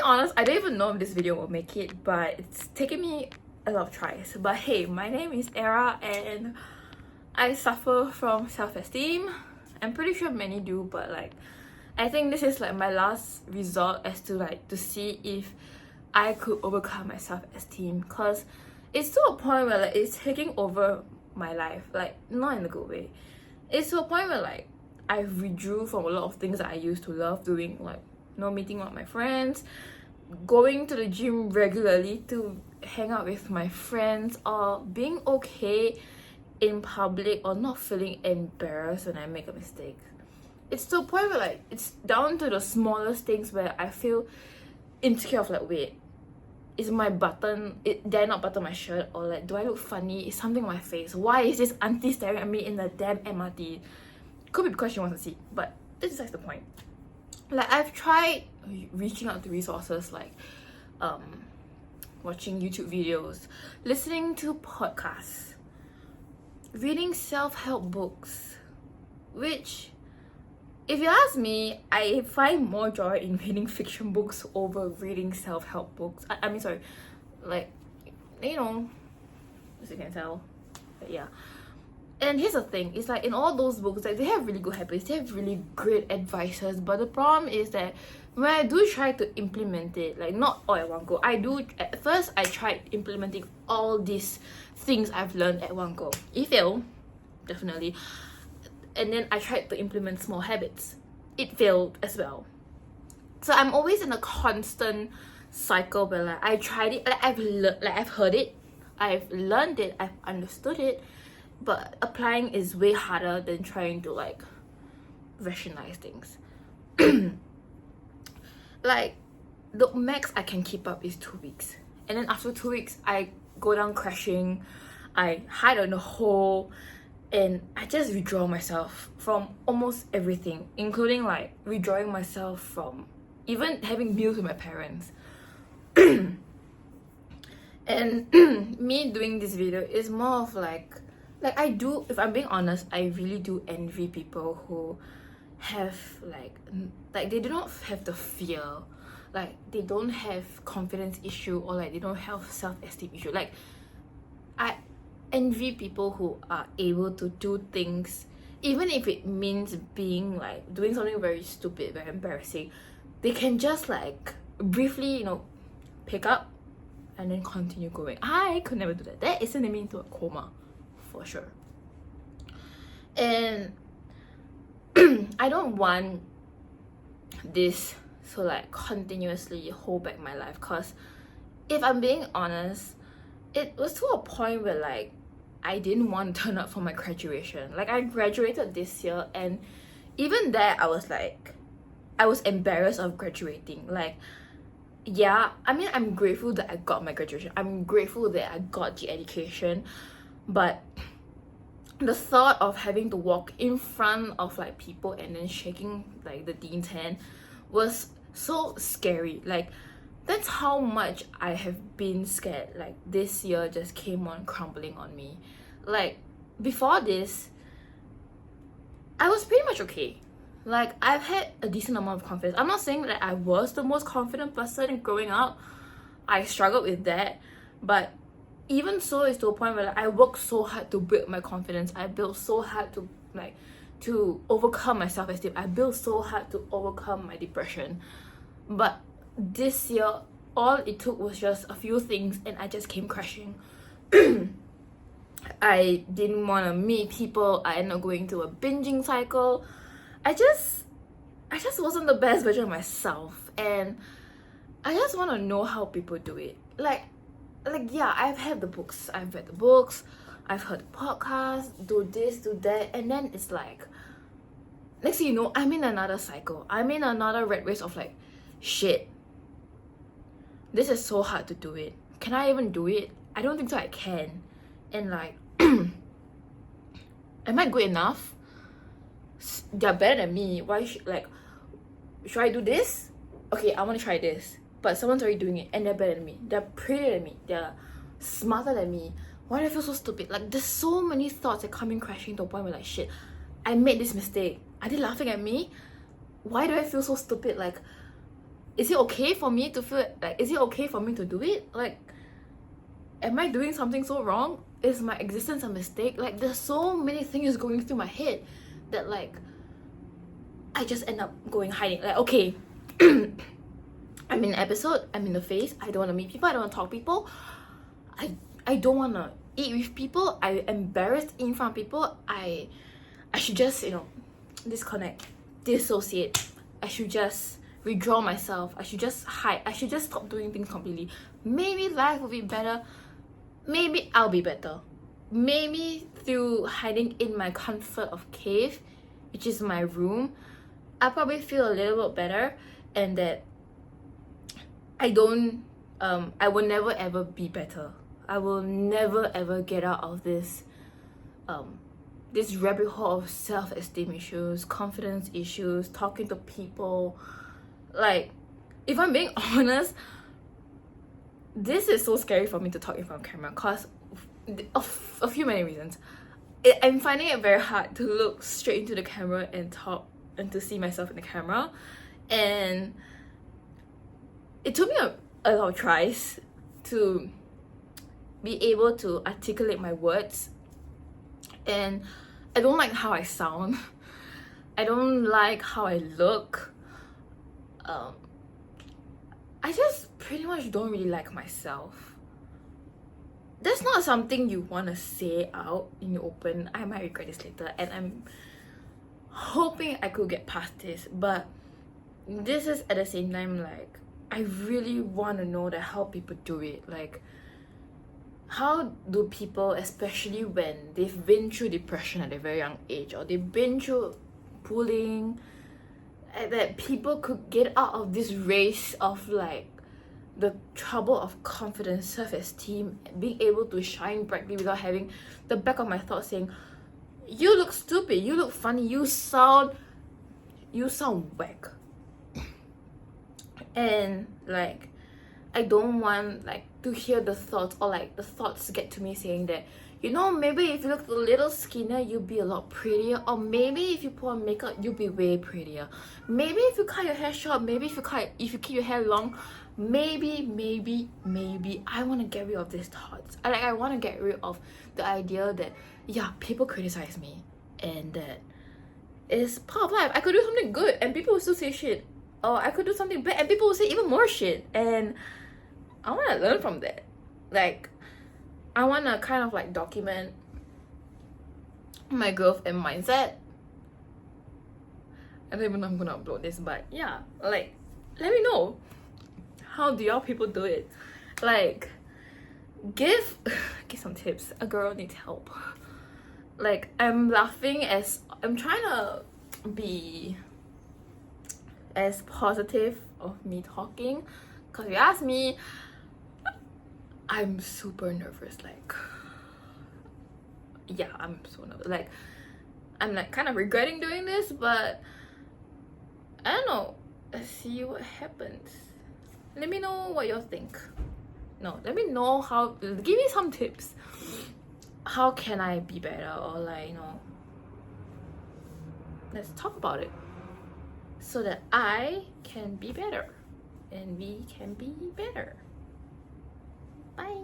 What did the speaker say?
being honest, I don't even know if this video will make it, but it's taken me a lot of tries. But hey, my name is Erra and I suffer from self-esteem. I'm pretty sure many do, but like I think this is like my last resort as to see if I could overcome my self-esteem, because it's to a point where like it's taking over my life, like not in a good way. It's to a point where like I withdrew from a lot of things that I used to love doing, like meeting with my friends, going to the gym regularly to hang out with my friends, or being okay in public, or not feeling embarrassed when I make a mistake. It's to a point where like it's down to the smallest things where I feel insecure of like, wait, is my button, did I not button my shirt, or like do I look funny, is something on my face, why is this auntie staring at me in the damn MRT? Could be because she wants to see, but this is the point. Like I've tried reaching out to resources like watching YouTube videos, listening to podcasts, reading self-help books, which, if you ask me, I find more joy in reading fiction books over reading self-help books. I mean, sorry, like, you know, as you can tell, but yeah. And here's the thing, it's like in all those books, like they have really good habits, they have really great advices, but the problem is that when I do try to implement it, like not all at one go, at first I tried implementing all these things I've learned at one go. It failed, definitely. And then I tried to implement small habits. It failed as well. So I'm always in a constant cycle where like I tried it, like I've heard it, I've learned it, I've understood it, but applying is way harder than trying to like rationalize things. Like the max I can keep up is 2 weeks, and then after 2 weeks I go down crashing, I hide in a hole, and I just withdraw myself from almost everything, including like withdrawing myself from even having meals with my parents. And me doing this video is more of like I do, if I'm being honest, I really do envy people who have like they do not have the fear, like they don't have confidence issue, or like they don't have self-esteem issue. Like I envy people who are able to do things, even if it means being like doing something very stupid, very embarrassing. They can just like briefly, you know, pick up and then continue going. I could never do that. That is sending me into a coma for sure. And I don't want this to like continuously hold back my life, because if I'm being honest, it was to a point where like I didn't want to turn up for my graduation. Like I graduated this year, and even there I was embarrassed of graduating. Like, yeah, I mean, I'm grateful that I got my graduation, I'm grateful that I got the education, but the thought of having to walk in front of like people and then shaking like the dean's hand was so scary. Like that's how much I have been scared. Like this year just came on crumbling on me. Like before this, I was pretty much okay. Like I've had a decent amount of confidence. I'm not saying that I was the most confident person growing up. I struggled with that, but even so, it's to a point where like, I worked so hard to build my confidence. I built so hard to overcome my self-esteem. I built so hard to overcome my depression. But this year, all it took was just a few things, and I just came crashing. I didn't want to meet people. I ended up going through a binging cycle. I just wasn't the best version of myself, and I just want to know how people do it. Like yeah, I've had the books, I've read the books, I've heard the podcasts, do this, do that, and then it's like next thing you know, I'm in another cycle. I'm in another red race of like, shit, this is so hard to do it. Can I even do it? I don't think so I can. And like am I good enough? They're better than me. Why should I do this? Okay, I want to try this, but someone's already doing it and they're better than me, they're prettier than me, they're smarter than me. Why do I feel so stupid? Like there's so many thoughts that come in crashing to a point where like, shit, I made this mistake. Are they laughing at me? Why do I feel so stupid? Like is it okay for me to feel like, is it okay for me to do it? Like, am I doing something so wrong? Is my existence a mistake? Like, there's so many things going through my head that like I just end up going hiding. Like, okay, I'm in an episode, I'm in the face, I don't want to meet people, I don't want to talk to people, I don't want to eat with people, I'm embarrassed in front of people, I should just, you know, disconnect, dissociate, I should just withdraw myself, I should just hide, I should just stop doing things completely. Maybe life will be better, maybe I'll be better, maybe through hiding in my comfort of cave, which is my room, I probably feel a little bit better, and that I will never ever be better. I will never ever get out of this this rabbit hole of self-esteem issues, confidence issues, talking to people. Like, if I'm being honest, this is so scary for me to talk in front of camera because of a few many reasons. I'm finding it very hard to look straight into the camera and talk and to see myself in the camera, and it took me a lot of tries to be able to articulate my words, and I don't like how I sound. I don't like how I look. I just pretty much don't really like myself. That's not something you want to say out in the open. I might regret this later, and I'm hoping I could get past this, but this is at the same time like I really want to know that how people do it. Like, how do people, especially when they've been through depression at a very young age, or they've been through bullying, that people could get out of this race of like the trouble of confidence, self-esteem, being able to shine brightly without having the back of my thoughts saying, you look stupid, you look funny, you sound whack. And like, I don't want like to hear the thoughts, or like the thoughts get to me saying that, you know, maybe if you look a little skinnier, you'll be a lot prettier, or maybe if you put on makeup, you'll be way prettier. Maybe if you cut your hair short, maybe if you keep your hair long, maybe. I want to get rid of these thoughts. I want to get rid of the idea that, yeah, people criticize me, and that it's part of life. I could do something good and people will still say shit, or I could do something bad and people will say even more shit, and I want to learn from that. Like, I want to kind of like document my growth and mindset. I don't even know if I'm gonna upload this, but yeah, like, let me know, how do y'all people do it? Like, give some tips. A girl needs help. Like, I'm laughing as I'm trying to be as positive of me talking, because if you ask me, I'm super nervous. Like, yeah, I'm so nervous. Like, I'm like kind of regretting doing this, but I don't know. Let's see what happens. Let me know what y'all think. No, let me know how, give me some tips. How can I be better? Or like, you know, let's talk about it so that I can be better and we can be better. Bye.